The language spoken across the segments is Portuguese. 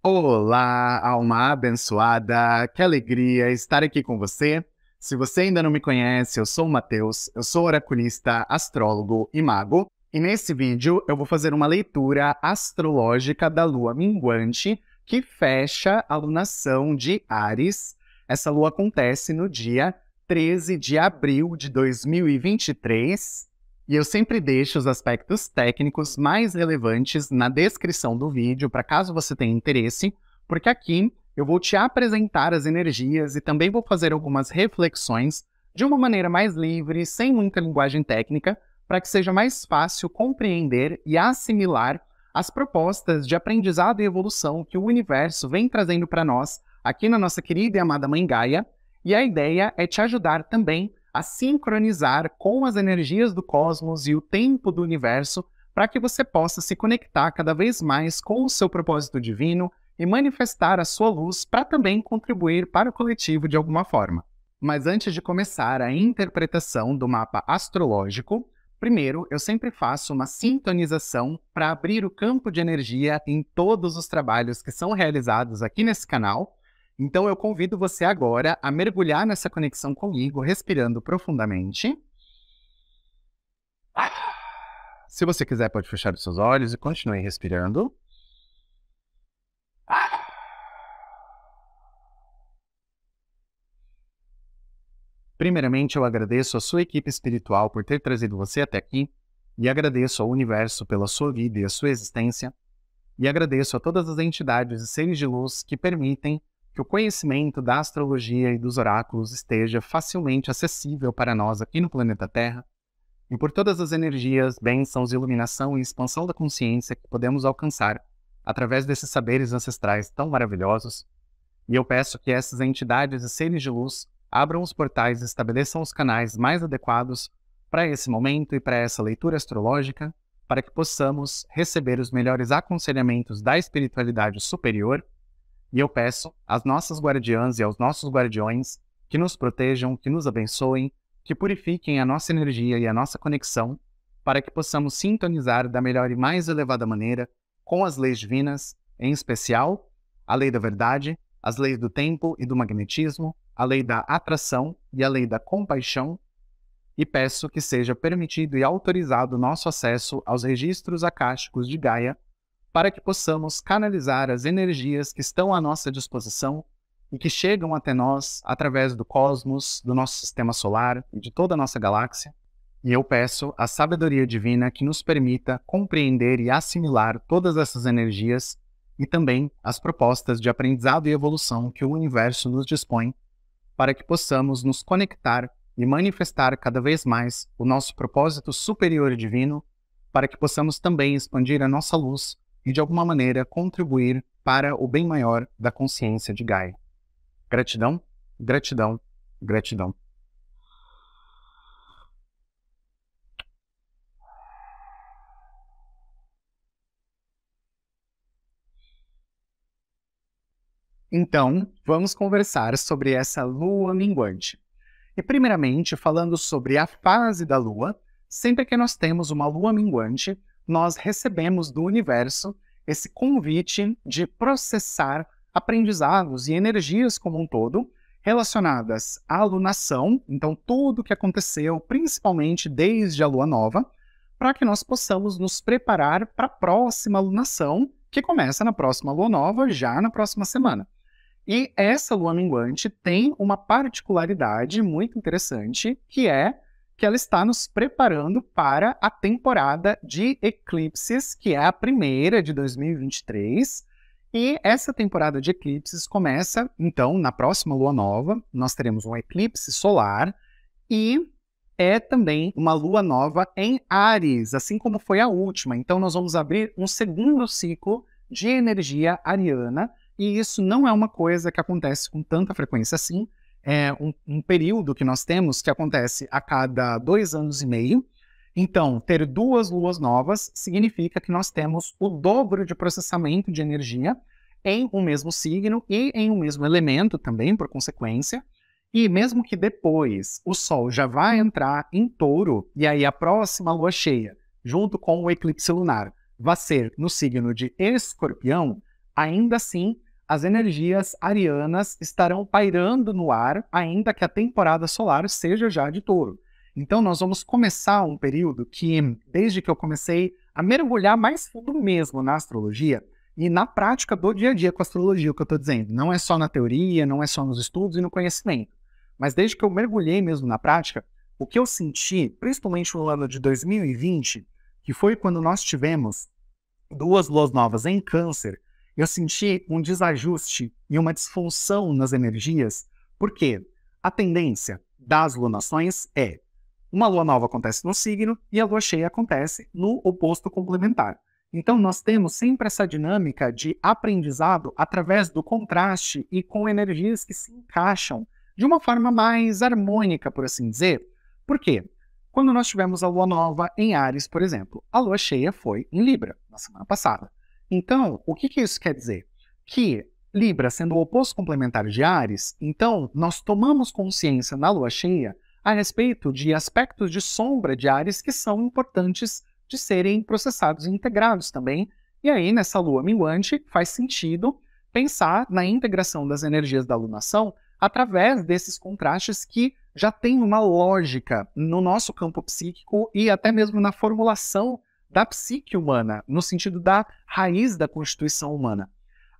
Olá, alma abençoada, que alegria estar aqui com você. Se você ainda não me conhece, eu sou o Matheus, eu sou oraculista, astrólogo e mago. E nesse vídeo eu vou fazer uma leitura astrológica da lua minguante que fecha a lunação de Áries. Essa lua acontece no dia 13 de abril de 2023. E eu sempre deixo os aspectos técnicos mais relevantes na descrição do vídeo, para caso você tenha interesse, porque aqui eu vou te apresentar as energias e também vou fazer algumas reflexões de uma maneira mais livre, sem muita linguagem técnica, para que seja mais fácil compreender e assimilar as propostas de aprendizado e evolução que o universo vem trazendo para nós aqui na nossa querida e amada Mãe Gaia. E a ideia é te ajudar também a sincronizar com as energias do cosmos e o tempo do universo para que você possa se conectar cada vez mais com o seu propósito divino e manifestar a sua luz para também contribuir para o coletivo de alguma forma. Mas antes de começar a interpretação do mapa astrológico, primeiro eu sempre faço uma sintonização para abrir o campo de energia em todos os trabalhos que são realizados aqui nesse canal. Então eu convido você agora a mergulhar nessa conexão comigo, respirando profundamente. Se você quiser, pode fechar os seus olhos e continue respirando. Primeiramente, eu agradeço a sua equipe espiritual por ter trazido você até aqui, e agradeço ao universo pela sua vida e a sua existência, e agradeço a todas as entidades e seres de luz que permitem que o conhecimento da astrologia e dos oráculos esteja facilmente acessível para nós aqui no planeta Terra, e por todas as energias, bênçãos, iluminação e expansão da consciência que podemos alcançar através desses saberes ancestrais tão maravilhosos. E eu peço que essas entidades e seres de luz abram os portais e estabeleçam os canais mais adequados para esse momento e para essa leitura astrológica, para que possamos receber os melhores aconselhamentos da espiritualidade superior. E eu peço às nossas guardiãs e aos nossos guardiões que nos protejam, que nos abençoem, que purifiquem a nossa energia e a nossa conexão, para que possamos sintonizar da melhor e mais elevada maneira com as leis divinas, em especial a lei da verdade, as leis do tempo e do magnetismo, a lei da atração e a lei da compaixão, e peço que seja permitido e autorizado o nosso acesso aos registros acásticos de Gaia, para que possamos canalizar as energias que estão à nossa disposição e que chegam até nós através do cosmos, do nosso sistema solar e de toda a nossa galáxia. E eu peço a sabedoria divina que nos permita compreender e assimilar todas essas energias e também as propostas de aprendizado e evolução que o universo nos dispõe, para que possamos nos conectar e manifestar cada vez mais o nosso propósito superior e divino, para que possamos também expandir a nossa luz e, de alguma maneira, contribuir para o bem maior da consciência de Gaia. Gratidão, gratidão, gratidão. Então, vamos conversar sobre essa lua minguante. E, primeiramente, falando sobre a fase da lua, sempre que nós temos uma lua minguante, nós recebemos do universo esse convite de processar aprendizados e energias como um todo relacionadas à lunação, então tudo o que aconteceu, principalmente desde a lua nova, para que nós possamos nos preparar para a próxima lunação, que começa na próxima lua nova, já na próxima semana. E essa lua minguante tem uma particularidade muito interessante, que é que ela está nos preparando para a temporada de eclipses, que é a primeira de 2023. E essa temporada de eclipses começa, então, na próxima lua nova, nós teremos um eclipse solar e é também uma lua nova em Áries, assim como foi a última. Então, nós vamos abrir um segundo ciclo de energia ariana, e isso não é uma coisa que acontece com tanta frequência assim. É um período que nós temos que acontece a cada 2 anos e meio. Então, ter 2 luas novas significa que nós temos o dobro de processamento de energia em um mesmo signo e em um mesmo elemento também, por consequência. E mesmo que depois o Sol já vai entrar em Touro, e aí a próxima lua cheia, junto com o eclipse lunar, vai ser no signo de Escorpião, ainda assim, as energias arianas estarão pairando no ar, ainda que a temporada solar seja já de Touro. Então, nós vamos começar um período que, desde que eu comecei a mergulhar mais fundo mesmo na astrologia e na prática do dia a dia com a astrologia, o que eu estou dizendo, não é só na teoria, não é só nos estudos e no conhecimento, mas desde que eu mergulhei mesmo na prática, o que eu senti, principalmente no ano de 2020, que foi quando nós tivemos 2 luas novas em Câncer, eu senti um desajuste e uma disfunção nas energias, porque a tendência das lunações é uma lua nova acontece no signo e a lua cheia acontece no oposto complementar. Então, nós temos sempre essa dinâmica de aprendizado através do contraste e com energias que se encaixam de uma forma mais harmônica, por assim dizer. Por quê? Quando nós tivemos a lua nova em Áries, por exemplo, a lua cheia foi em Libra, na semana passada. Então, o que isso quer dizer? Que Libra, sendo o oposto complementar de Áries, então nós tomamos consciência na lua cheia a respeito de aspectos de sombra de Áries que são importantes de serem processados e integrados também. E aí, nessa lua minguante, faz sentido pensar na integração das energias da lunação através desses contrastes que já têm uma lógica no nosso campo psíquico e até mesmo na formulação da psique humana, no sentido da raiz da constituição humana.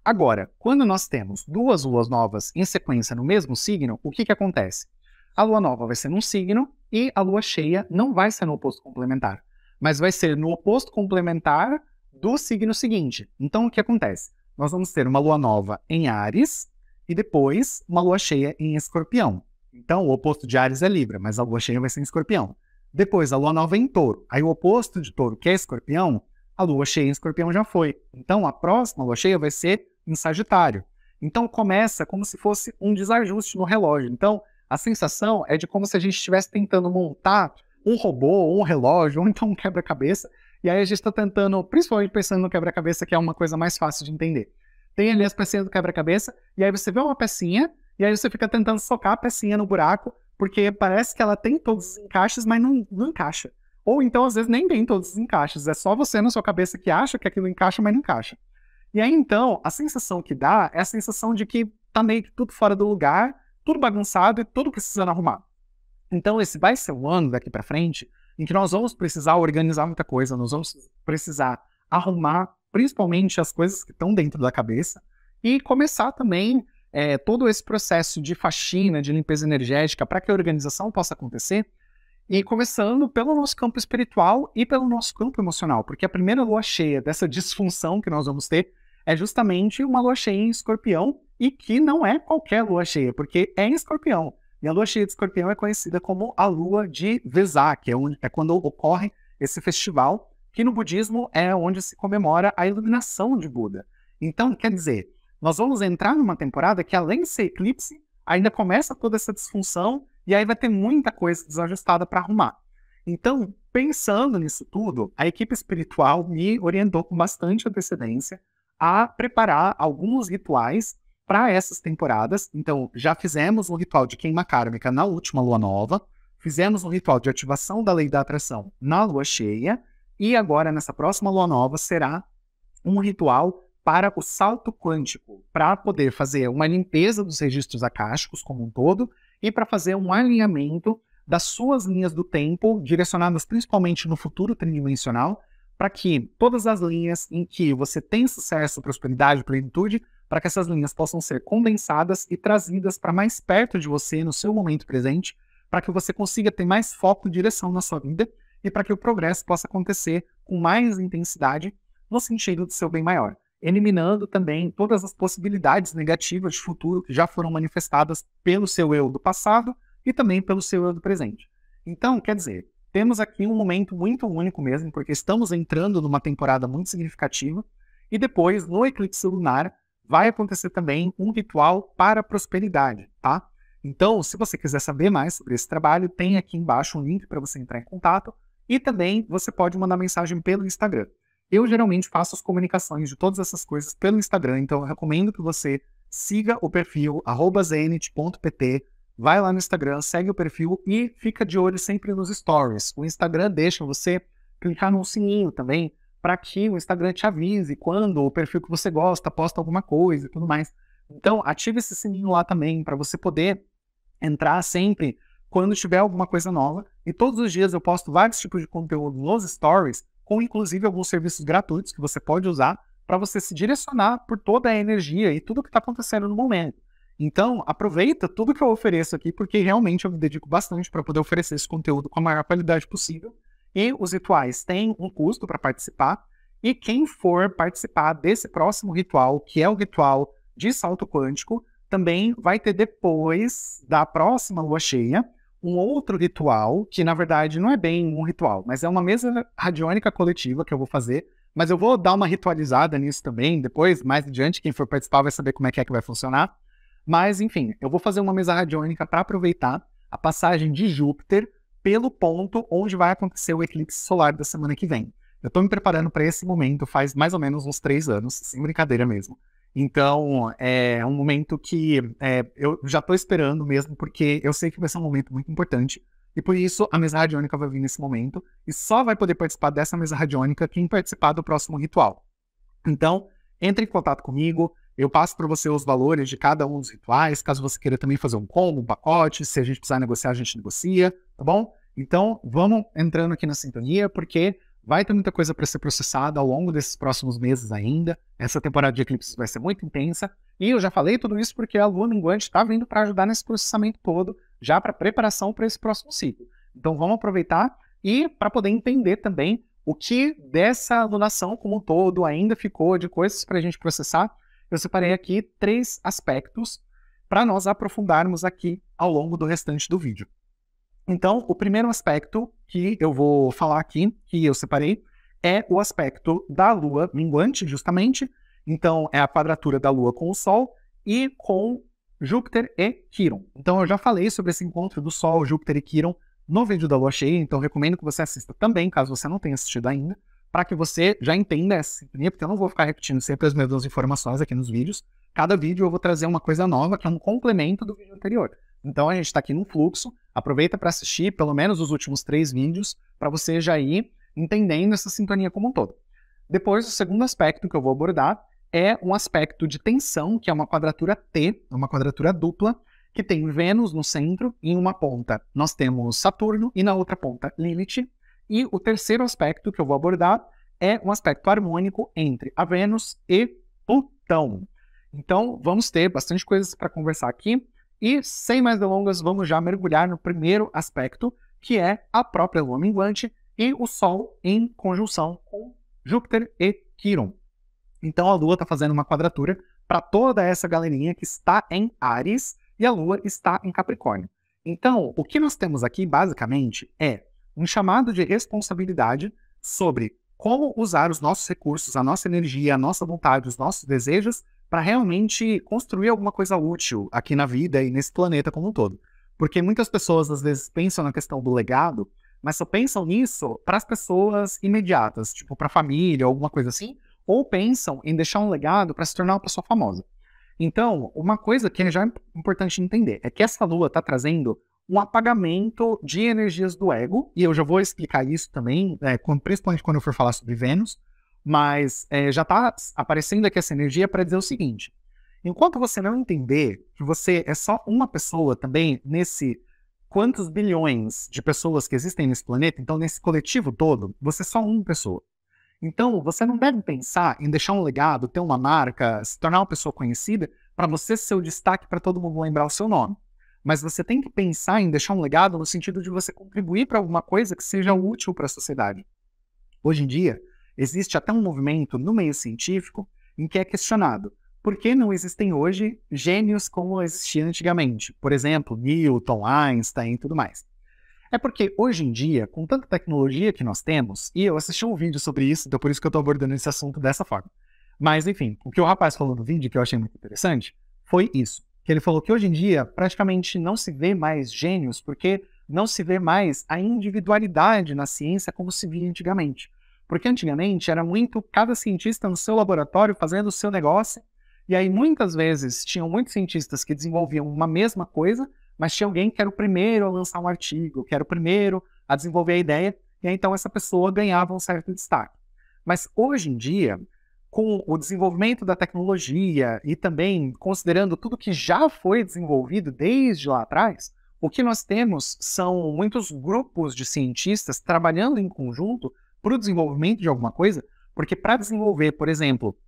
Agora, quando nós temos 2 luas novas em sequência no mesmo signo, o que acontece? A lua nova vai ser num signo e a lua cheia não vai ser no oposto complementar, mas vai ser no oposto complementar do signo seguinte. Então, o que acontece? Nós vamos ter uma lua nova em Áries e depois uma lua cheia em Escorpião. Então, o oposto de Áries é Libra, mas a lua cheia vai ser em Escorpião. Depois, a lua nova em Touro. Aí, o oposto de Touro, que é Escorpião, a lua cheia em Escorpião já foi. Então, a próxima lua cheia vai ser em Sagitário. Então, começa como se fosse um desajuste no relógio. Então, a sensação é de como se a gente estivesse tentando montar um robô, ou um relógio, ou então um quebra-cabeça, e aí a gente está tentando, principalmente pensando no quebra-cabeça, que é uma coisa mais fácil de entender. Tem ali as pecinhas do quebra-cabeça, e aí você vê uma pecinha, e aí você fica tentando socar a pecinha no buraco, porque parece que ela tem todos os encaixes, mas não encaixa. Ou então, às vezes, nem tem todos os encaixes, é só você na sua cabeça que acha que aquilo encaixa, mas não encaixa. E aí, então, a sensação que dá é a sensação de que tá meio que tudo fora do lugar, tudo bagunçado e tudo precisando arrumar. Então, esse vai ser o ano daqui para frente em que nós vamos precisar organizar muita coisa, nós vamos precisar arrumar principalmente as coisas que estão dentro da cabeça e começar também todo esse processo de faxina, de limpeza energética para que a organização possa acontecer e começando pelo nosso campo espiritual e pelo nosso campo emocional, porque a primeira lua cheia dessa disfunção que nós vamos ter é justamente uma lua cheia em Escorpião e que não é qualquer lua cheia, porque é em Escorpião. E a lua cheia de Escorpião é conhecida como a lua de Vesak, que é quando ocorre esse festival, que no budismo é onde se comemora a iluminação de Buda. Então, quer dizer, nós vamos entrar numa temporada que, além de ser eclipse, ainda começa toda essa disfunção e aí vai ter muita coisa desajustada para arrumar. Então, pensando nisso tudo, a equipe espiritual me orientou com bastante antecedência a preparar alguns rituais para essas temporadas. Então, já fizemos um ritual de queima kármica na última lua nova, fizemos um ritual de ativação da lei da atração na lua cheia, e agora, nessa próxima lua nova, será um ritual para o salto quântico, para poder fazer uma limpeza dos registros akáshicos como um todo, e para fazer um alinhamento das suas linhas do tempo, direcionadas principalmente no futuro tridimensional, para que todas as linhas em que você tem sucesso, prosperidade, plenitude, para que essas linhas possam ser condensadas e trazidas para mais perto de você no seu momento presente, para que você consiga ter mais foco e direção na sua vida e para que o progresso possa acontecer com mais intensidade no sentido do seu bem maior, eliminando também todas as possibilidades negativas de futuro que já foram manifestadas pelo seu eu do passado e também pelo seu eu do presente. Então, quer dizer, temos aqui um momento muito único mesmo, porque estamos entrando numa temporada muito significativa e depois, no eclipse lunar, vai acontecer também um ritual para a prosperidade, tá? Então, se você quiser saber mais sobre esse trabalho, tem aqui embaixo um link para você entrar em contato e também você pode mandar mensagem pelo Instagram. Eu geralmente faço as comunicações de todas essas coisas pelo Instagram, então eu recomendo que você siga o perfil @zenit.pt, vai lá no Instagram, segue o perfil e fica de olho sempre nos stories. O Instagram deixa você clicar no sininho também, para que o Instagram te avise quando o perfil que você gosta posta alguma coisa e tudo mais. Então, ative esse sininho lá também para você poder entrar sempre quando tiver alguma coisa nova. E todos os dias eu posto vários tipos de conteúdo nos stories, com inclusive alguns serviços gratuitos que você pode usar para você se direcionar por toda a energia e tudo que está acontecendo no momento. Então, aproveita tudo que eu ofereço aqui, porque realmente eu me dedico bastante para poder oferecer esse conteúdo com a maior qualidade possível. E os rituais têm um custo para participar. E quem for participar desse próximo ritual, que é o ritual de salto quântico, também vai ter depois da próxima lua cheia um outro ritual, que na verdade não é bem um ritual, mas é uma mesa radiônica coletiva que eu vou fazer, mas eu vou dar uma ritualizada nisso também, depois, mais adiante, quem for participar vai saber como é que vai funcionar. Mas, enfim, eu vou fazer uma mesa radiônica para aproveitar a passagem de Júpiter pelo ponto onde vai acontecer o eclipse solar da semana que vem. Eu estou me preparando para esse momento faz mais ou menos uns 3 anos, sem brincadeira mesmo. Então, é um momento que eu já estou esperando mesmo, porque eu sei que vai ser um momento muito importante. E por isso, a mesa radiônica vai vir nesse momento. E só vai poder participar dessa mesa radiônica quem participar do próximo ritual. Então, entre em contato comigo. Eu passo para você os valores de cada um dos rituais, caso você queira também fazer um combo, um pacote, se a gente precisar negociar, a gente negocia, tá bom? Então, vamos entrando aqui na sintonia, porque vai ter muita coisa para ser processada ao longo desses próximos meses ainda. Essa temporada de eclipses vai ser muito intensa. E eu já falei tudo isso porque a lua minguante está vindo para ajudar nesse processamento todo, já para preparação para esse próximo ciclo. Então, vamos aproveitar e para poder entender também o que dessa lunação como um todo ainda ficou de coisas para a gente processar. Eu separei aqui 3 aspectos para nós aprofundarmos aqui ao longo do restante do vídeo. Então, o primeiro aspecto que eu vou falar aqui, que eu separei, é o aspecto da Lua minguante, justamente. Então, é a quadratura da Lua com o Sol e com Júpiter e Quirón. Então, eu já falei sobre esse encontro do Sol, Júpiter e Quirón no vídeo da Lua cheia, então recomendo que você assista também, caso você não tenha assistido ainda, para que você já entenda essa sintonia, porque eu não vou ficar repetindo sempre as mesmas informações aqui nos vídeos. Cada vídeo eu vou trazer uma coisa nova, que é um complemento do vídeo anterior. Então a gente está aqui num fluxo, aproveita para assistir pelo menos os últimos 3 vídeos, para você já ir entendendo essa sintonia como um todo. Depois, o segundo aspecto que eu vou abordar é um aspecto de tensão, que é uma quadratura T, uma quadratura dupla, que tem Vênus no centro, e em uma ponta nós temos Saturno, e na outra ponta Lilith. E o terceiro aspecto que eu vou abordar é um aspecto harmônico entre a Vênus e Plutão. Então, vamos ter bastante coisas para conversar aqui. E, sem mais delongas, vamos já mergulhar no primeiro aspecto, que é a própria Lua minguante e o Sol em conjunção com Júpiter e Quirón. Então, a Lua está fazendo uma quadratura para toda essa galerinha que está em Áries e a Lua está em Capricórnio. Então, o que nós temos aqui, basicamente, é um chamado de responsabilidade sobre como usar os nossos recursos, a nossa energia, a nossa vontade, os nossos desejos para realmente construir alguma coisa útil aqui na vida e nesse planeta como um todo. Porque muitas pessoas às vezes pensam na questão do legado, mas só pensam nisso para as pessoas imediatas, tipo para a família, alguma coisa assim, ou pensam em deixar um legado para se tornar uma pessoa famosa. Então, uma coisa que é já importante entender é que essa lua está trazendo um apagamento de energias do ego, e eu já vou explicar isso também, principalmente quando eu for falar sobre Vênus, mas já está aparecendo aqui essa energia para dizer o seguinte: enquanto você não entender que você é só uma pessoa também nesse quantos bilhões de pessoas que existem nesse planeta, então nesse coletivo todo, você é só uma pessoa. Então, você não deve pensar em deixar um legado, ter uma marca, se tornar uma pessoa conhecida, para você ser o destaque para todo mundo lembrar o seu nome. Mas você tem que pensar em deixar um legado no sentido de você contribuir para alguma coisa que seja útil para a sociedade. Hoje em dia, existe até um movimento no meio científico em que é questionado por que não existem hoje gênios como existiam antigamente. Por exemplo, Newton, Einstein e tudo mais. É porque hoje em dia, com tanta tecnologia que nós temos, e eu assisti um vídeo sobre isso, então por isso que eu estou abordando esse assunto dessa forma. Mas enfim, o que o rapaz falou no vídeo, que eu achei muito interessante, foi isso. Que ele falou que hoje em dia praticamente não se vê mais gênios, porque não se vê mais a individualidade na ciência como se via antigamente. Porque antigamente era muito cada cientista no seu laboratório fazendo o seu negócio, e aí muitas vezes tinham muitos cientistas que desenvolviam uma mesma coisa, mas tinha alguém que era o primeiro a lançar um artigo, que era o primeiro a desenvolver a ideia, e aí então essa pessoa ganhava um certo destaque. Mas hoje em dia, com o desenvolvimento da tecnologia e também considerando tudo que já foi desenvolvido desde lá atrás, o que nós temos são muitos grupos de cientistas trabalhando em conjunto para o desenvolvimento de alguma coisa, porque para desenvolver, por exemplo,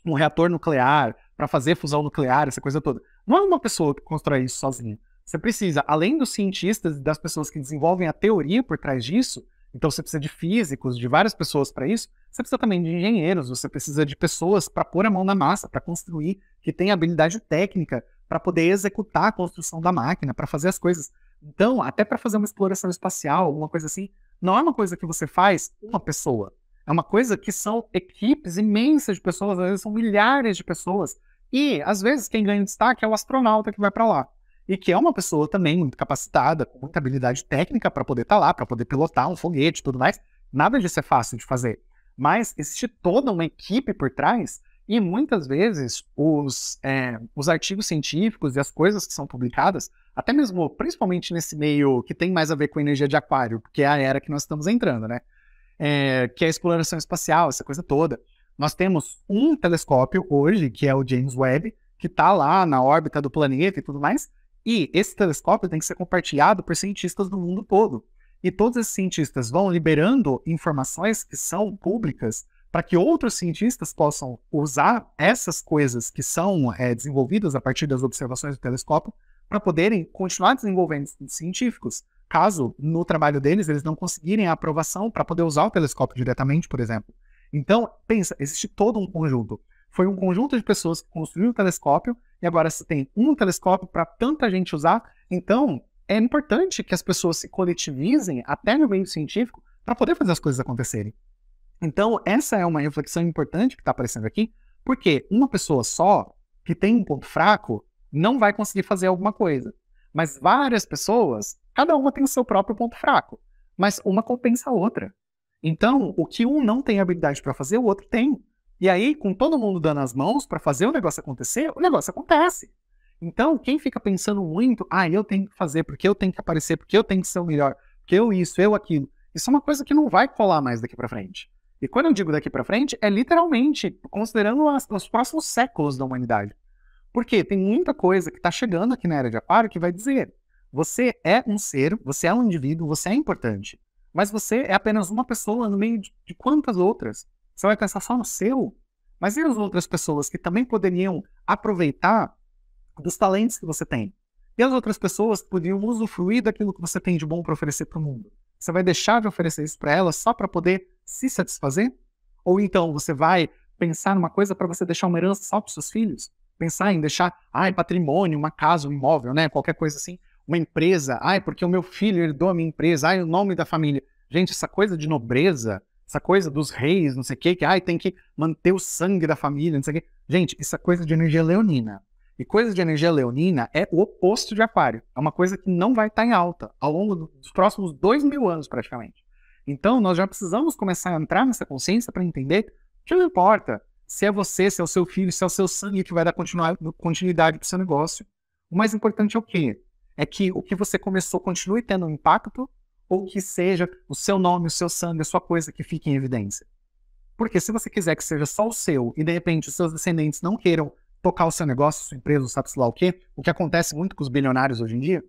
um reator nuclear, para fazer fusão nuclear, essa coisa toda, não é uma pessoa que constrói isso sozinha. Você precisa, além dos cientistas e das pessoas que desenvolvem a teoria por trás disso, então você precisa de físicos, de várias pessoas para isso, você precisa também de engenheiros, você precisa de pessoas para pôr a mão na massa, para construir, que tem habilidade técnica para poder executar a construção da máquina, para fazer as coisas. Então, até para fazer uma exploração espacial, alguma coisa assim, não é uma coisa que você faz uma pessoa. É uma coisa que são equipes imensas de pessoas, às vezes são milhares de pessoas. E, às vezes, quem ganha destaque é o astronauta que vai para lá. E que é uma pessoa também muito capacitada, com muita habilidade técnica para poder estar lá, para poder pilotar um foguete e tudo mais. Nada disso é fácil de fazer. Mas existe toda uma equipe por trás e muitas vezes os artigos científicos e as coisas que são publicadas, até mesmo, principalmente nesse meio que tem mais a ver com energia de aquário, porque é a era que nós estamos entrando, né? Que é a exploração espacial, essa coisa toda. Nós temos um telescópio hoje, que é o James Webb, que está lá na órbita do planeta e tudo mais, e esse telescópio tem que ser compartilhado por cientistas do mundo todo. E todos esses cientistas vão liberando informações que são públicas para que outros cientistas possam usar essas coisas que são desenvolvidas a partir das observações do telescópio para poderem continuar desenvolvendo estudos científicos, caso no trabalho deles eles não conseguirem a aprovação para poder usar o telescópio diretamente, por exemplo. Então, pensa, existe todo um conjunto. Foi um conjunto de pessoas que construíram o telescópio e agora você tem um telescópio para tanta gente usar. Então, é importante que as pessoas se coletivizem até no meio científico para poder fazer as coisas acontecerem. Então, essa é uma reflexão importante que está aparecendo aqui, porque uma pessoa só, que tem um ponto fraco, não vai conseguir fazer alguma coisa. Mas várias pessoas, cada uma tem o seu próprio ponto fraco, mas uma compensa a outra. Então, o que um não tem habilidade para fazer, o outro tem. E aí, com todo mundo dando as mãos para fazer o negócio acontecer, o negócio acontece. Então, quem fica pensando muito, eu tenho que fazer, porque eu tenho que aparecer, porque eu tenho que ser o melhor, porque eu isso, eu aquilo, isso é uma coisa que não vai colar mais daqui para frente. E quando eu digo daqui para frente, é literalmente considerando os próximos séculos da humanidade. Porque tem muita coisa que está chegando aqui na Era de Aquário que vai dizer: você é um ser, você é um indivíduo, você é importante, mas você é apenas uma pessoa no meio de quantas outras? Você vai pensar só no seu? Mas e as outras pessoas que também poderiam aproveitar dos talentos que você tem? E as outras pessoas que poderiam usufruir daquilo que você tem de bom para oferecer para o mundo? Você vai deixar de oferecer isso para elas só para poder se satisfazer? Ou então você vai pensar numa coisa para você deixar uma herança só para os seus filhos? Pensar em deixar, patrimônio, uma casa, um imóvel, né? Qualquer coisa assim, uma empresa, porque o meu filho herdou a minha empresa, o nome da família. Gente, essa coisa de nobreza, essa coisa dos reis, não sei o quê, que tem que manter o sangue da família, não sei o quê. Gente, isso é coisa de energia leonina. E coisa de energia leonina é o oposto de Aquário. É uma coisa que não vai estar em alta ao longo dos próximos 2000 anos, praticamente. Então, nós já precisamos começar a entrar nessa consciência para entender que não importa se é você, se é o seu filho, se é o seu sangue que vai dar continuidade para o seu negócio. O mais importante é o quê? É que o que você começou continue tendo um impacto, ou que seja o seu nome, o seu sangue, a sua coisa que fique em evidência. Porque se você quiser que seja só o seu e de repente os seus descendentes não queiram tocar o seu negócio, sua empresa, sabe-se lá o que acontece muito com os bilionários hoje em dia.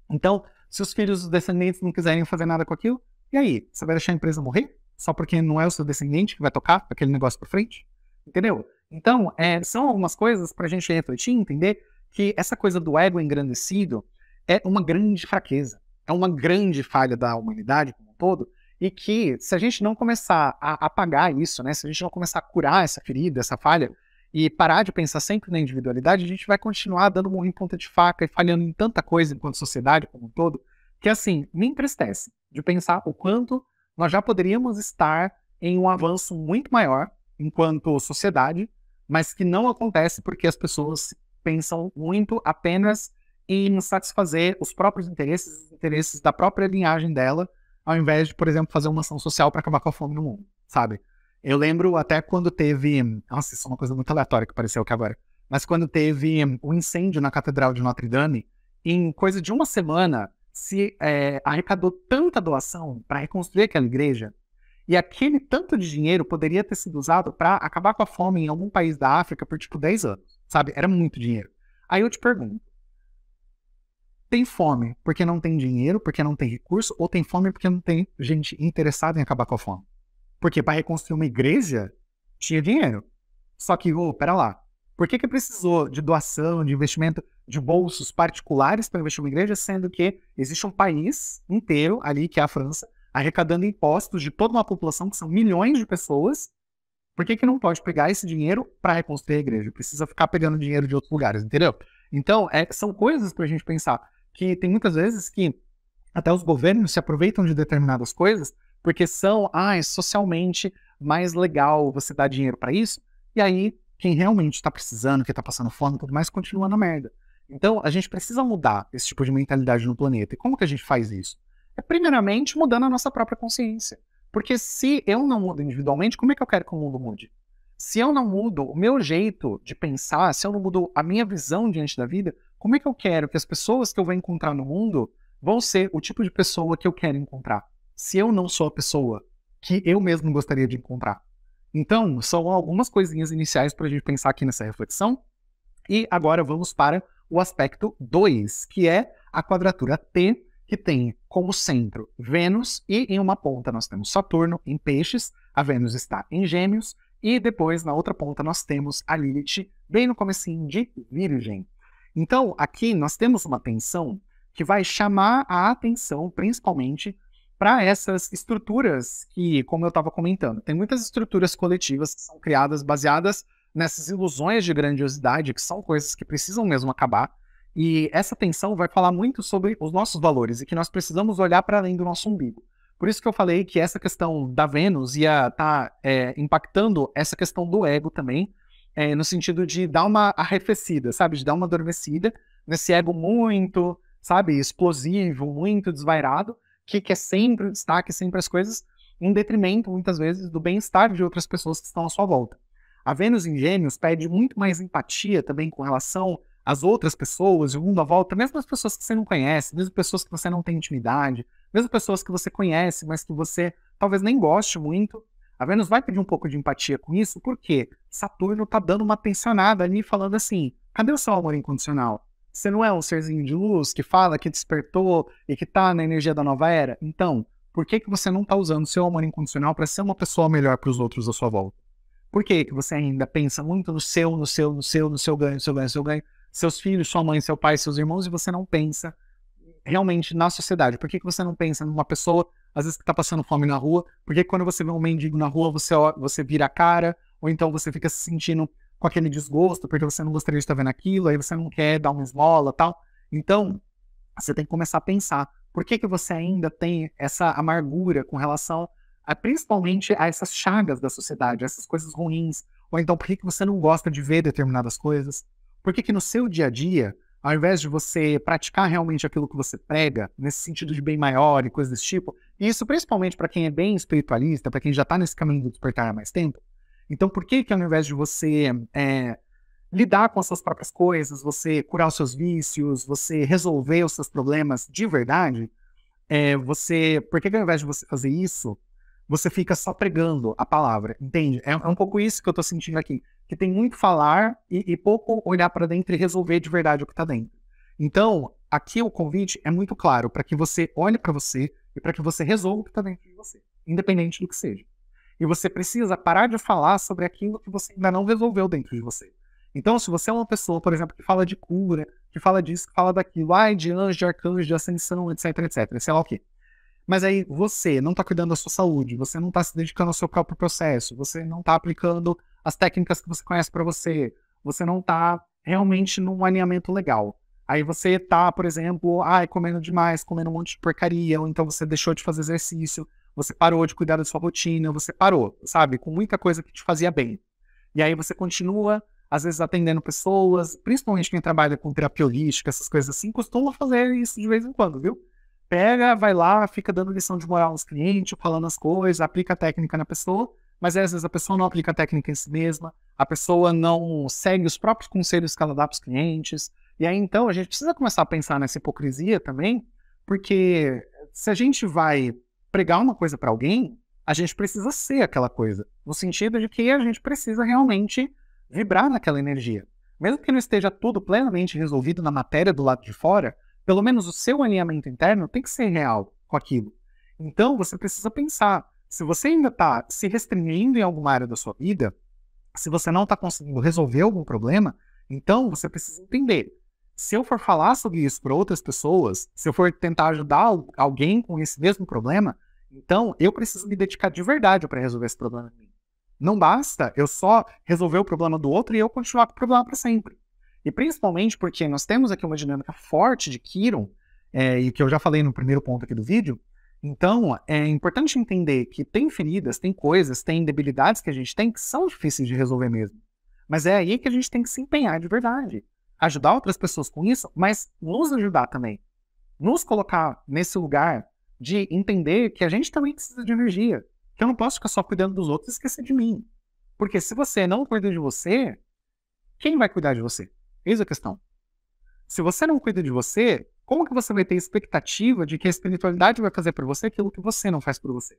Então, se os filhos dos descendentes não quiserem fazer nada com aquilo, e aí? Você vai deixar a empresa morrer? Só porque não é o seu descendente que vai tocar aquele negócio para frente? Entendeu? Então, são algumas coisas para a gente refletir e entender que essa coisa do ego engrandecido é uma grande fraqueza, é uma grande falha da humanidade como um todo, e que se a gente não começar a apagar isso, né, se a gente não começar a curar essa ferida, essa falha, e parar de pensar sempre na individualidade, a gente vai continuar dando murro em ponta de faca e falhando em tanta coisa enquanto sociedade como um todo, que assim, me entristece de pensar o quanto nós já poderíamos estar em um avanço muito maior enquanto sociedade, mas que não acontece porque as pessoas pensam muito apenas em satisfazer os próprios interesses, os interesses da própria linhagem dela, ao invés de, por exemplo, fazer uma ação social para acabar com a fome no mundo, sabe? Eu lembro até quando teve... Nossa, isso é uma coisa muito aleatória que apareceu aqui agora. Mas quando teve um incêndio na Catedral de Notre Dame, em coisa de uma semana, se arrecadou tanta doação para reconstruir aquela igreja. E aquele tanto de dinheiro poderia ter sido usado para acabar com a fome em algum país da África por, tipo, 10 anos, sabe? Era muito dinheiro. Aí eu te pergunto, tem fome porque não tem dinheiro, porque não tem recurso, ou tem fome porque não tem gente interessada em acabar com a fome? Porque para reconstruir uma igreja, tinha dinheiro. Só que, pera lá, por que precisou de doação, de investimento, de bolsos particulares para investir uma igreja, sendo que existe um país inteiro ali, que é a França, arrecadando impostos de toda uma população, que são milhões de pessoas? Por que não pode pegar esse dinheiro para reconstruir a igreja? Precisa ficar pegando dinheiro de outros lugares, entendeu? Então, são coisas para a gente pensar, que tem muitas vezes que até os governos se aproveitam de determinadas coisas porque são, é socialmente mais legal você dar dinheiro para isso, e aí quem realmente está precisando, que está passando fome e tudo mais, continua na merda. Então, a gente precisa mudar esse tipo de mentalidade no planeta. E como que a gente faz isso? Primeiramente, mudando a nossa própria consciência. Porque se eu não mudo individualmente, como é que eu quero que o mundo mude? Se eu não mudo o meu jeito de pensar, se eu não mudo a minha visão diante da vida, como é que eu quero que as pessoas que eu vou encontrar no mundo vão ser o tipo de pessoa que eu quero encontrar? Se eu não sou a pessoa que eu mesmo gostaria de encontrar. Então, são algumas coisinhas iniciais para a gente pensar aqui nessa reflexão. E agora vamos para o aspecto 2, que é a quadratura T, que tem como centro Vênus, e em uma ponta nós temos Saturno em Peixes, a Vênus está em Gêmeos, e depois na outra ponta nós temos a Lilith bem no comecinho de Virgem. Então aqui nós temos uma tensão que vai chamar a atenção principalmente para essas estruturas que, como eu estava comentando, tem muitas estruturas coletivas que são criadas baseadas nessas ilusões de grandiosidade, que são coisas que precisam mesmo acabar. E essa tensão vai falar muito sobre os nossos valores e que nós precisamos olhar para além do nosso umbigo. Por isso que eu falei que essa questão da Vênus ia estar impactando essa questão do ego também, no sentido de dar uma arrefecida, sabe? De dar uma adormecida nesse ego muito, sabe, explosivo, muito desvairado, que quer sempre o destaque, sempre as coisas, em detrimento, muitas vezes, do bem-estar de outras pessoas que estão à sua volta. A Vênus em Gêmeos pede muito mais empatia também com relação às outras pessoas, o mundo à volta, mesmo as pessoas que você não conhece, mesmo pessoas que você não tem intimidade, mesmo pessoas que você conhece, mas que você talvez nem goste muito. A Vênus vai pedir um pouco de empatia com isso, porque Saturno está dando uma tensionada ali, falando assim, cadê o seu amor incondicional? Você não é um serzinho de luz que fala, que despertou e que está na energia da nova era? Então, por que você não está usando o seu amor incondicional para ser uma pessoa melhor para os outros à sua volta? Por que você ainda pensa muito no seu ganho, no seu ganho, seus filhos, sua mãe, seu pai, seus irmãos, e você não pensa realmente na sociedade? Por que você não pensa numa pessoa, às vezes, que está passando fome na rua? Por que quando você vê um mendigo na rua, você vira a cara? Ou então você fica se sentindo com aquele desgosto, porque você não gostaria de estar vendo aquilo, aí você não quer dar uma esmola e tal? Então, você tem que começar a pensar, por que você ainda tem essa amargura com relação principalmente a essas chagas da sociedade, essas coisas ruins? Ou então, por que você não gosta de ver determinadas coisas? Por que no seu dia a dia, ao invés de você praticar realmente aquilo que você prega, nesse sentido de bem maior e coisas desse tipo, e isso principalmente para quem é bem espiritualista, para quem já está nesse caminho do despertar há mais tempo, então por que ao invés de você lidar com as suas próprias coisas, você curar os seus vícios, você resolver os seus problemas de verdade, por que ao invés de você fazer isso, você fica só pregando a palavra, entende? É um pouco isso que eu tô sentindo aqui, que tem muito falar e pouco olhar para dentro e resolver de verdade o que tá dentro. Então, aqui o convite é muito claro, para que você olhe para você e para que você resolva o que tá dentro de você, independente do que seja. E você precisa parar de falar sobre aquilo que você ainda não resolveu dentro de você. Então, se você é uma pessoa, por exemplo, que fala de cura, que fala disso, que fala daquilo, de anjo, de arcanjo, de ascensão, etc, etc, sei lá o quê. Mas aí você não está cuidando da sua saúde, você não está se dedicando ao seu próprio processo, você não está aplicando as técnicas que você conhece para você, você não está realmente num alinhamento legal. Aí você está, por exemplo, comendo demais, comendo um monte de porcaria, ou então você deixou de fazer exercício, você parou de cuidar da sua rotina, você parou, sabe, com muita coisa que te fazia bem. E aí você continua, às vezes, atendendo pessoas, principalmente quem trabalha com terapia holística, essas coisas assim, costuma fazer isso de vez em quando, viu? Pega, vai lá, fica dando lição de moral aos clientes, falando as coisas, aplica a técnica na pessoa, mas aí, às vezes a pessoa não aplica a técnica em si mesma, a pessoa não segue os próprios conselhos que ela dá para os clientes, e aí então a gente precisa começar a pensar nessa hipocrisia também, porque se a gente vai pregar uma coisa para alguém, A gente precisa ser aquela coisa, no sentido de que a gente precisa realmente vibrar naquela energia. Mesmo que não esteja tudo plenamente resolvido na matéria do lado de fora, pelo menos o seu alinhamento interno tem que ser real com aquilo. Então, você precisa pensar, se você ainda está se restringindo em alguma área da sua vida, se você não está conseguindo resolver algum problema, então você precisa entender. Se eu for falar sobre isso para outras pessoas, se eu for tentar ajudar alguém com esse mesmo problema, então eu preciso me dedicar de verdade para resolver esse problema. Não basta eu só resolver o problema do outro e eu continuar com o problema para sempre. E principalmente porque nós temos aqui uma dinâmica forte de Quiron, e que eu já falei no primeiro ponto aqui do vídeo. Então, é importante entender que tem feridas, tem coisas, tem debilidades que a gente tem que são difíceis de resolver mesmo. Mas é aí que a gente tem que se empenhar de verdade. Ajudar outras pessoas com isso, mas nos ajudar também. Nos colocar nesse lugar de entender que a gente também precisa de energia. Que eu não posso ficar só cuidando dos outros e esquecer de mim. Porque se você não cuida de você, quem vai cuidar de você? Eis a questão. Se você não cuida de você, como que você vai ter expectativa de que a espiritualidade vai fazer por você aquilo que você não faz por você?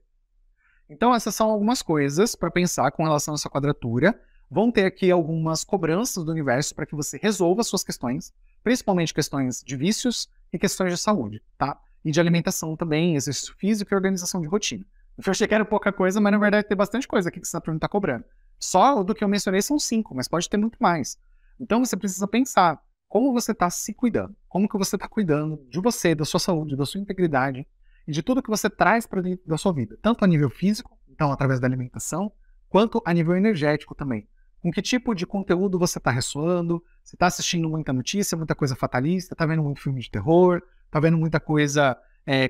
Então essas são algumas coisas para pensar com relação a essa quadratura. Vão ter aqui algumas cobranças do universo para que você resolva suas questões, principalmente questões de vícios e questões de saúde, tá? E de alimentação também, exercício físico e organização de rotina. Eu achei que era pouca coisa, mas na verdade tem bastante coisa aqui que Saturno está cobrando. Só do que eu mencionei são 5, mas pode ter muito mais. Então você precisa pensar como você está se cuidando, como que você está cuidando de você, da sua saúde, da sua integridade e de tudo que você traz para dentro da sua vida, tanto a nível físico, então através da alimentação, quanto a nível energético também. Com que tipo de conteúdo você está ressoando, você está assistindo muita notícia, muita coisa fatalista, está vendo muito filme de terror, está vendo muita coisa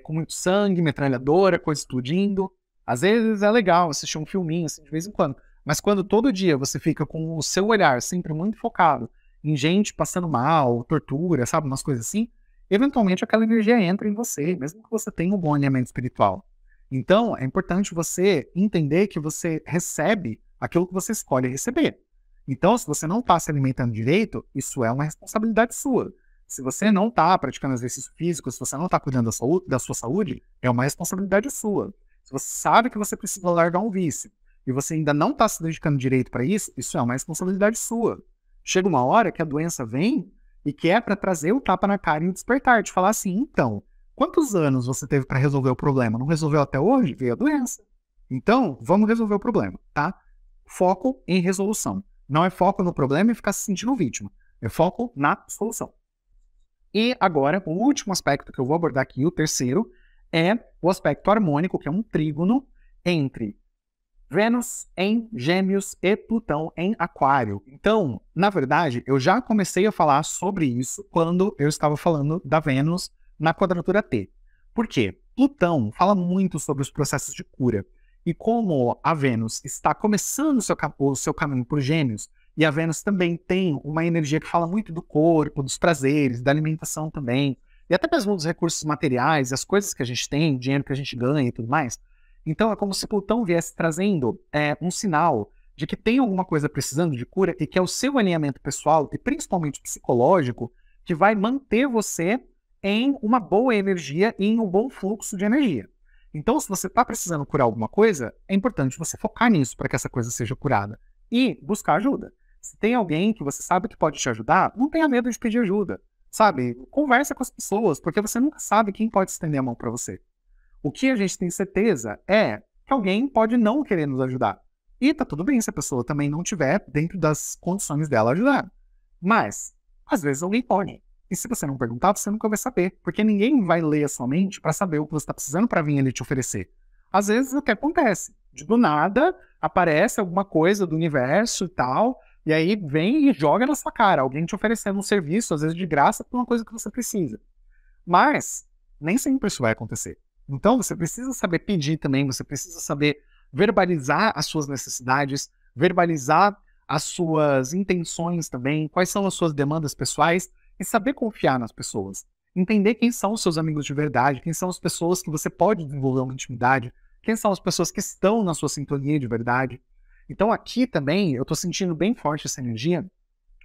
com muito sangue, metralhadora, coisa explodindo. Às vezes é legal assistir um filminho assim de vez em quando, mas quando todo dia você fica com o seu olhar sempre muito focado em gente passando mal, tortura, sabe, umas coisas assim, eventualmente aquela energia entra em você, mesmo que você tenha um bom alinhamento espiritual. Então, é importante você entender que você recebe aquilo que você escolhe receber. Então, se você não está se alimentando direito, isso é uma responsabilidade sua. Se você não está praticando exercício físico, se você não está cuidando da sua saúde, é uma responsabilidade sua. Se você sabe que você precisa largar um vício e você ainda não está se dedicando direito para isso, isso é uma responsabilidade sua. Chega uma hora que a doença vem e que é para trazer o tapa na cara e o despertar, de falar assim, então, quantos anos você teve para resolver o problema? Não resolveu até hoje? Veio a doença. Então, vamos resolver o problema, tá? Foco em resolução. Não é foco no problema e ficar se sentindo vítima. É foco na solução. E agora, o último aspecto que eu vou abordar aqui, o terceiro, é o aspecto harmônico, que é um trígono entre Vênus em Gêmeos e Plutão em Aquário. Então, na verdade, eu já comecei a falar sobre isso quando eu estava falando da Vênus na quadratura T. Por quê? Plutão fala muito sobre os processos de cura. E como a Vênus está começando o seu caminho por Gêmeos, e a Vênus também tem uma energia que fala muito do corpo, dos prazeres, da alimentação também, e até mesmo dos recursos materiais, as coisas que a gente tem, o dinheiro que a gente ganha e tudo mais. Então é como se Plutão viesse trazendo um sinal de que tem alguma coisa precisando de cura e que é o seu alinhamento pessoal e principalmente psicológico que vai manter você em uma boa energia e em um bom fluxo de energia. Então, se você está precisando curar alguma coisa, é importante você focar nisso para que essa coisa seja curada e buscar ajuda. Se tem alguém que você sabe que pode te ajudar, não tenha medo de pedir ajuda, sabe? Conversa com as pessoas, porque você nunca sabe quem pode estender a mão para você. O que a gente tem certeza é que alguém pode não querer nos ajudar. E tá tudo bem se a pessoa também não estiver dentro das condições dela ajudar. Mas, às vezes alguém pode. E se você não perguntar, você nunca vai saber. Porque ninguém vai ler a sua mente para saber o que você está precisando para vir ele te oferecer. Às vezes o que acontece? Do nada, aparece alguma coisa do universo e tal, e aí vem e joga na sua cara. Alguém te oferecendo um serviço, às vezes de graça, por uma coisa que você precisa. Mas, nem sempre isso vai acontecer. Então, você precisa saber pedir também, você precisa saber verbalizar as suas necessidades, verbalizar as suas intenções também, quais são as suas demandas pessoais e saber confiar nas pessoas. Entender quem são os seus amigos de verdade, quem são as pessoas que você pode desenvolver uma intimidade, quem são as pessoas que estão na sua sintonia de verdade. Então aqui também eu estou sentindo bem forte essa energia,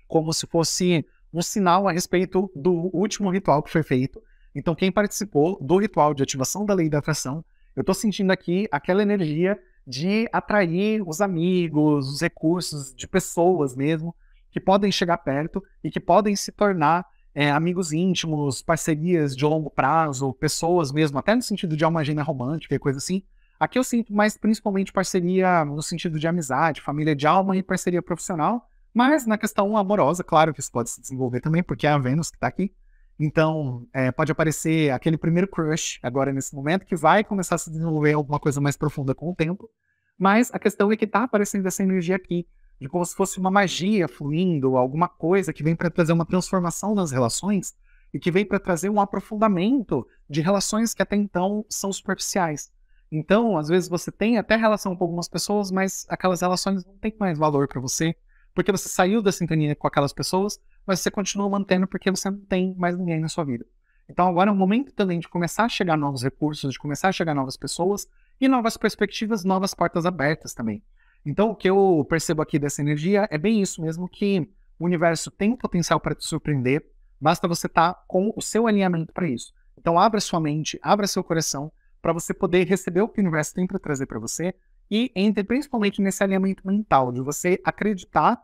como se fosse um sinal a respeito do último ritual que foi feito. Então, quem participou do ritual de ativação da lei da atração, Eu tô sentindo aqui aquela energia de atrair os amigos, os recursos de pessoas mesmo, que podem chegar perto e que podem se tornar amigos íntimos, parcerias de longo prazo, pessoas mesmo, até no sentido de alma gêmea romântica e coisa assim. Aqui eu sinto mais principalmente parceria no sentido de amizade, família de alma e parceria profissional, mas na questão amorosa, claro que isso pode se desenvolver também, porque é a Vênus que tá aqui. Então, pode aparecer aquele primeiro crush agora nesse momento, que vai começar a se desenvolver alguma coisa mais profunda com o tempo. Mas a questão é que tá aparecendo essa energia aqui, de como se fosse uma magia fluindo, alguma coisa que vem para trazer uma transformação nas relações e que vem para trazer um aprofundamento de relações que até então são superficiais. Então, às vezes você tem até relação com algumas pessoas, mas aquelas relações não têm mais valor para você, porque você saiu da sintonia com aquelas pessoas, mas você continua mantendo porque você não tem mais ninguém na sua vida. Então agora é o momento também de começar a chegar novos recursos, de começar a chegar novas pessoas e novas perspectivas, novas portas abertas também. Então o que eu percebo aqui dessa energia é bem isso mesmo, que o universo tem um potencial para te surpreender, basta você estar com o seu alinhamento para isso. Então abra sua mente, abra seu coração, para você poder receber o que o universo tem para trazer para você e entre principalmente nesse alinhamento mental, de você acreditar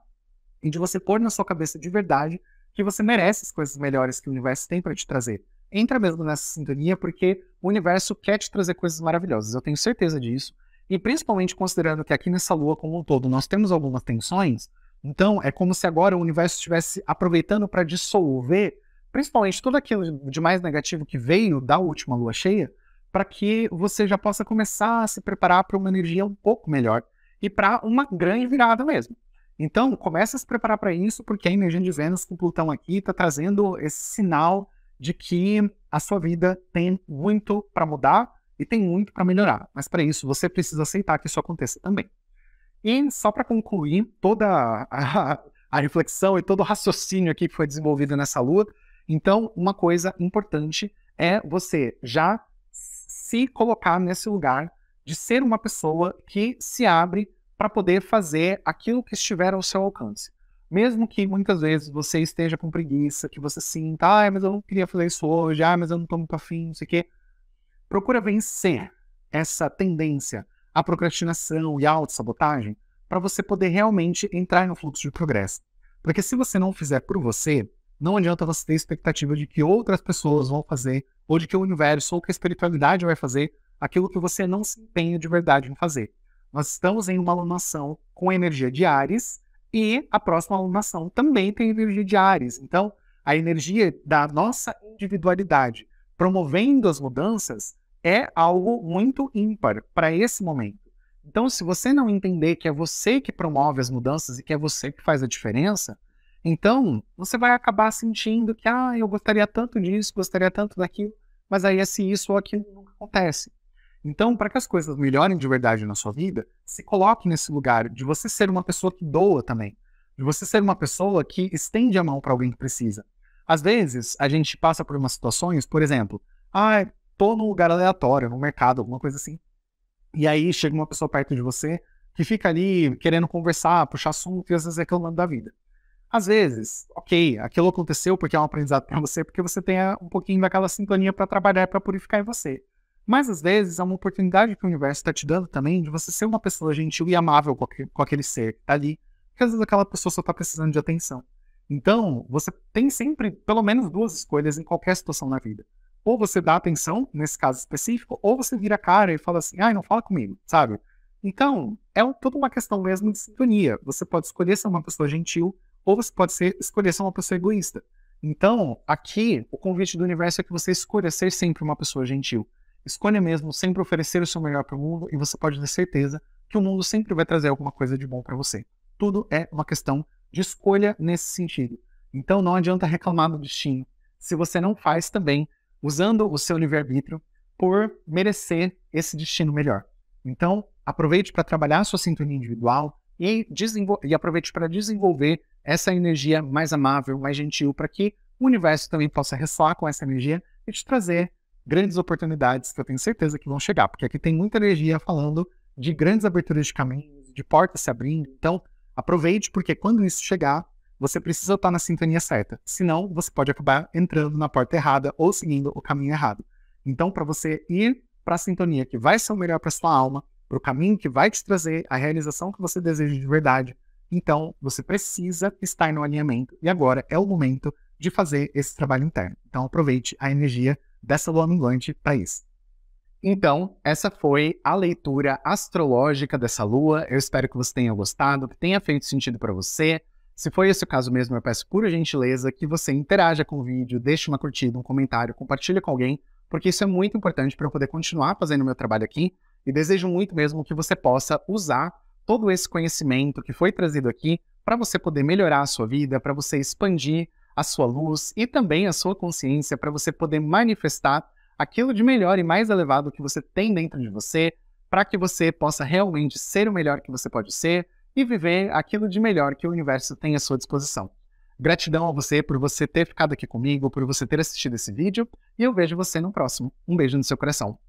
e de você pôr na sua cabeça de verdade que você merece as coisas melhores que o universo tem para te trazer. Entra mesmo nessa sintonia, porque o universo quer te trazer coisas maravilhosas, eu tenho certeza disso. E principalmente considerando que aqui nessa lua como um todo nós temos algumas tensões, então é como se agora o universo estivesse aproveitando para dissolver, principalmente tudo aquilo de mais negativo que veio da última lua cheia, para que você já possa começar a se preparar para uma energia um pouco melhor e para uma grande virada mesmo. Então, comece a se preparar para isso, porque a energia de Vênus com Plutão aqui está trazendo esse sinal de que a sua vida tem muito para mudar e tem muito para melhorar. Mas para isso, você precisa aceitar que isso aconteça também. E só para concluir toda a reflexão e todo o raciocínio aqui que foi desenvolvido nessa lua, então, uma coisa importante é você já se colocar nesse lugar de ser uma pessoa que se abre para poder fazer aquilo que estiver ao seu alcance. Mesmo que muitas vezes você esteja com preguiça, que você sinta, mas eu não queria fazer isso hoje, mas eu não estou muito afim, não sei o quê. Procura vencer essa tendência à procrastinação e à autossabotagem para você poder realmente entrar no fluxo de progresso. Porque se você não fizer por você, não adianta você ter expectativa de que outras pessoas vão fazer, ou de que o universo ou que a espiritualidade vai fazer aquilo que você não se empenha de verdade em fazer. Nós estamos em uma alunação com a energia de Áries e a próxima alunação também tem energia de Áries. Então, a energia da nossa individualidade promovendo as mudanças é algo muito ímpar para esse momento. Então, se você não entender que é você que promove as mudanças e que é você que faz a diferença, então você vai acabar sentindo que eu gostaria tanto disso, gostaria tanto daquilo, mas aí esse isso ou aquilo nunca acontece. Então, para que as coisas melhorem de verdade na sua vida, se coloque nesse lugar de você ser uma pessoa que doa também, de você ser uma pessoa que estende a mão para alguém que precisa. Às vezes, a gente passa por umas situações, por exemplo, tô num lugar aleatório, no mercado, alguma coisa assim, e aí chega uma pessoa perto de você que fica ali querendo conversar, puxar assunto e às vezes reclamando da vida. Às vezes, ok, aquilo aconteceu porque é um aprendizado para você, porque você tem um pouquinho daquela sintonia para trabalhar, para purificar em você. Mas às vezes é uma oportunidade que o universo está te dando também de você ser uma pessoa gentil e amável com aquele ser que está ali, porque às vezes aquela pessoa só está precisando de atenção. Então, você tem sempre pelo menos duas escolhas em qualquer situação na vida. Ou você dá atenção, nesse caso específico, ou você vira a cara e fala assim, não fala comigo, sabe? Então, é toda uma questão mesmo de sintonia. Você pode escolher ser uma pessoa gentil, ou você pode escolher ser uma pessoa egoísta. Então, aqui, o convite do universo é que você escolha ser sempre uma pessoa gentil. Escolha mesmo sempre oferecer o seu melhor para o mundo e você pode ter certeza que o mundo sempre vai trazer alguma coisa de bom para você. Tudo é uma questão de escolha nesse sentido. Então não adianta reclamar do destino se você não faz também usando o seu livre-arbítrio por merecer esse destino melhor. Então aproveite para trabalhar a sua sintonia individual e aproveite para desenvolver essa energia mais amável, mais gentil, para que o universo também possa ressoar com essa energia e te trazer grandes oportunidades que eu tenho certeza que vão chegar, porque aqui tem muita energia falando de grandes aberturas de caminhos, de portas se abrindo. Então, aproveite, porque quando isso chegar, você precisa estar na sintonia certa. Senão, você pode acabar entrando na porta errada ou seguindo o caminho errado. Então, para você ir para a sintonia que vai ser o melhor para sua alma, para o caminho que vai te trazer a realização que você deseja de verdade. Então, você precisa estar no alinhamento e agora é o momento de fazer esse trabalho interno. Então, aproveite a energia dessa lua minguante para isso. Então, essa foi a leitura astrológica dessa lua. Eu espero que você tenha gostado, que tenha feito sentido para você. Se foi esse o caso mesmo, eu peço por gentileza que você interaja com o vídeo, deixe uma curtida, um comentário, compartilhe com alguém, porque isso é muito importante para eu poder continuar fazendo o meu trabalho aqui e desejo muito mesmo que você possa usar todo esse conhecimento que foi trazido aqui para você poder melhorar a sua vida, para você expandir a sua luz e também a sua consciência, para você poder manifestar aquilo de melhor e mais elevado que você tem dentro de você, para que você possa realmente ser o melhor que você pode ser e viver aquilo de melhor que o universo tem à sua disposição. Gratidão a você por você ter ficado aqui comigo, por você ter assistido esse vídeo, e eu vejo você no próximo. Um beijo no seu coração.